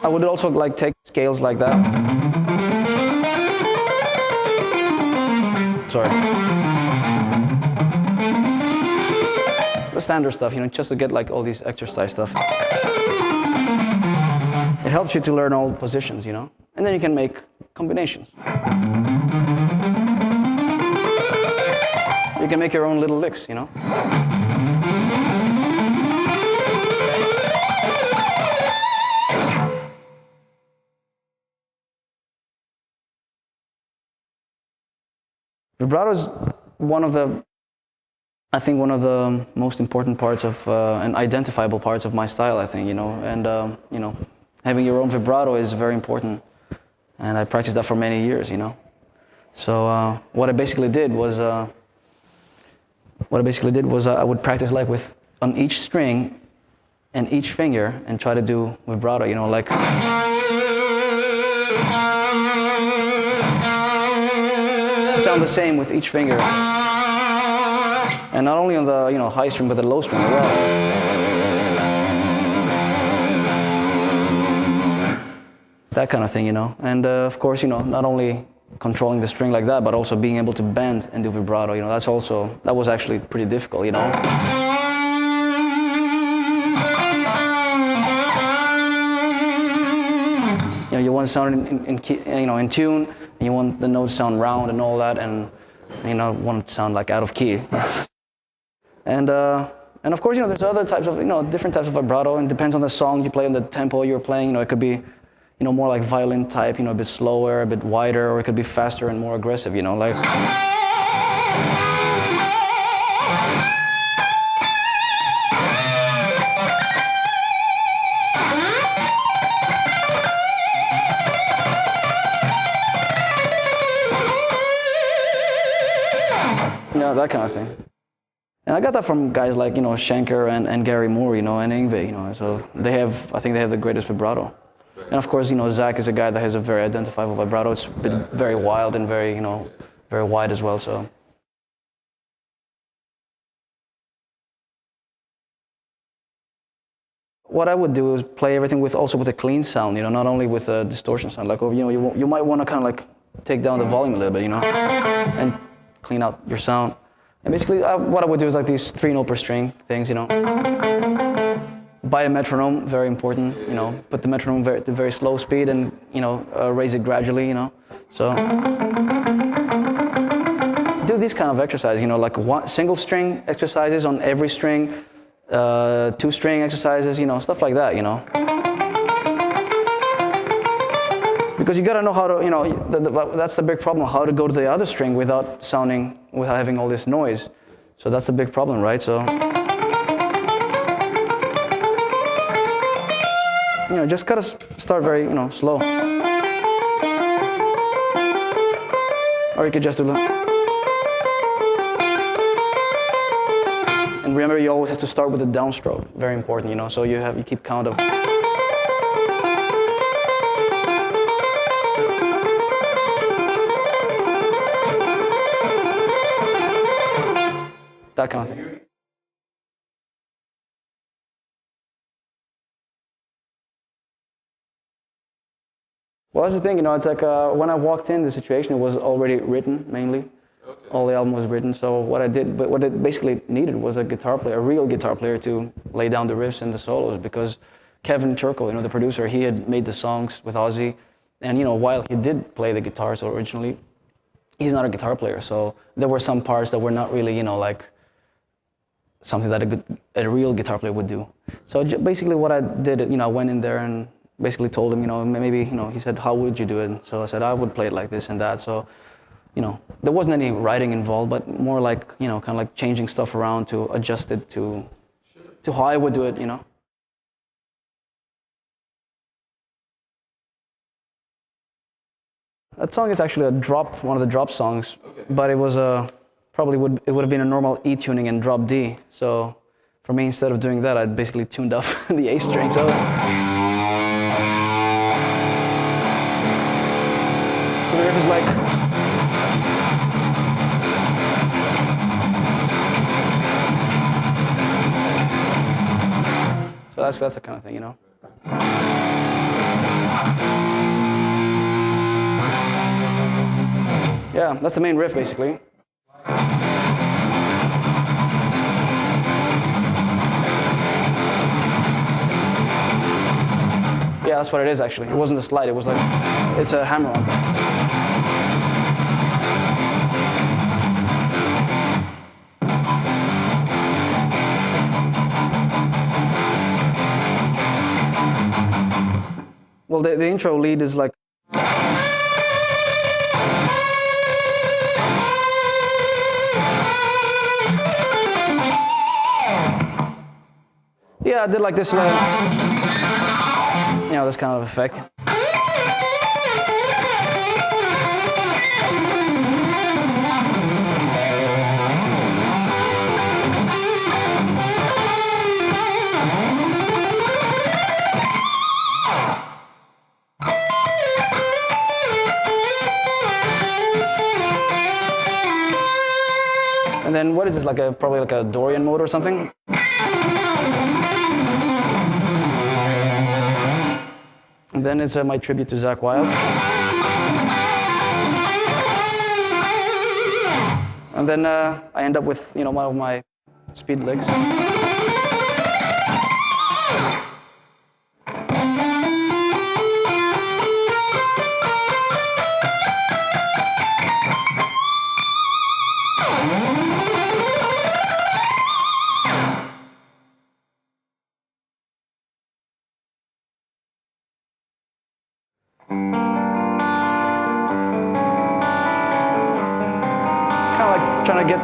would also like take scales like that. Sorry. The standard stuff, you know, just to get like all these exercise stuff. It helps you to learn all positions, you know, and then you can make combinations. You can make your own little licks, you know. Vibrato is one of the most important parts of and identifiable parts of my style, I think, you know, and you know, having your own vibrato is very important, and I practiced that for many years, you know. So what I basically did was I would practice like with on each string and each finger and try to do vibrato, you know, like. Sound the same with each finger, and not only on the, you know, high string but the low string as well. That kind of thing, you know. And of course, you know, not only controlling the string like that, but also being able to bend and do vibrato, you know. That was actually pretty difficult, you know. You know, you want to sound in tune, and you want the notes to sound round and all that, and you know, want it to sound like out of key. And of course, you know, there's other types of, you know, different types of vibrato, and it depends on the song you play and the tempo you're playing. You know, it could be, you know, more like violin type, you know, a bit slower, a bit wider, or it could be faster and more aggressive, you know, like. Yeah, that kind of thing. And I got that from guys like, you know, Schenker and Gary Moore, you know, and Yngwie, you know. So I think they have the greatest vibrato. And of course, you know, Zach is a guy that has a very identifiable vibrato. It's very wild and very, you know, very wide as well. So. What I would do is play everything also with a clean sound, you know, not only with a distortion sound. Like, you know, you might want to kind of like take down the volume a little bit, you know, and clean out your sound. And basically, what I would do is like these 3-note per string things, you know. Buy a metronome, very important, you know. Put the metronome at a very slow speed and, you know, raise it gradually, you know. So do these kind of exercises, you know, like single string exercises on every string, 2-string exercises, you know, stuff like that, you know. Because you gotta know how to, you know, that's the big problem, how to go to the other string without having all this noise. So that's the big problem, right? So, you know, just gotta start very, you know, slow. Or you could just do that. And remember, you always have to start with the downstroke, very important, you know, so you keep count of. That kind of thing. Well, that's the thing, you know, it's like when I walked in, the situation was already written, mainly. Okay. All the album was written, so what it basically needed was a real guitar player to lay down the riffs and the solos, because Kevin Churko, you know, the producer, he had made the songs with Ozzy, and, you know, while he did play the guitars originally, he's not a guitar player, so there were some parts that were not really, you know, like something that a real guitar player would do. So basically what I did, you know, I went in there and basically told him, you know, maybe, you know, he said, how would you do it? So I said, I would play it like this and that. So, you know, there wasn't any writing involved, but more like, you know, kind of like changing stuff around to adjust it to how I would do it, you know. That song is actually one of the drop songs, okay. But it was it would have been a normal E tuning and drop D. So for me, instead of doing that, I basically tuned up the A string. So the riff is like. So that's the kind of thing, you know. Yeah, that's the main riff basically. Yeah, that's what it is actually. It wasn't a slide, it was like, it's a hammer-on. Well, the intro lead is like... Yeah, I did like this, you know, this kind of effect. And then what is this, like probably like a Dorian mode or something? And then it's my tribute to Zakk Wylde. And then I end up with, you know, one of my speed licks. Kind of like trying to get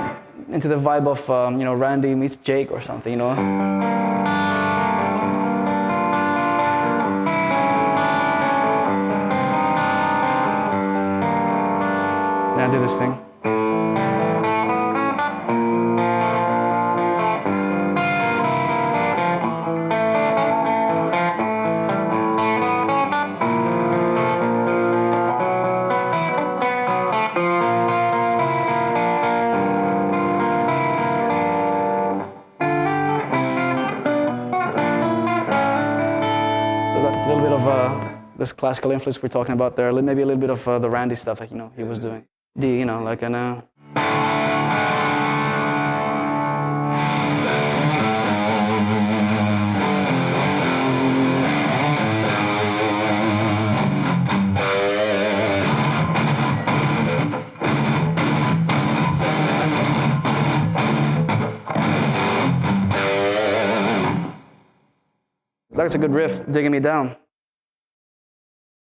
into the vibe of, you know, Randy meets Jake or something, you know. Then I did this thing. So that's a little bit of this classical influence we're talking about there. Maybe a little bit of the Randy stuff that, you know, he was doing. You know, like an... That's a good riff, Digging Me Down.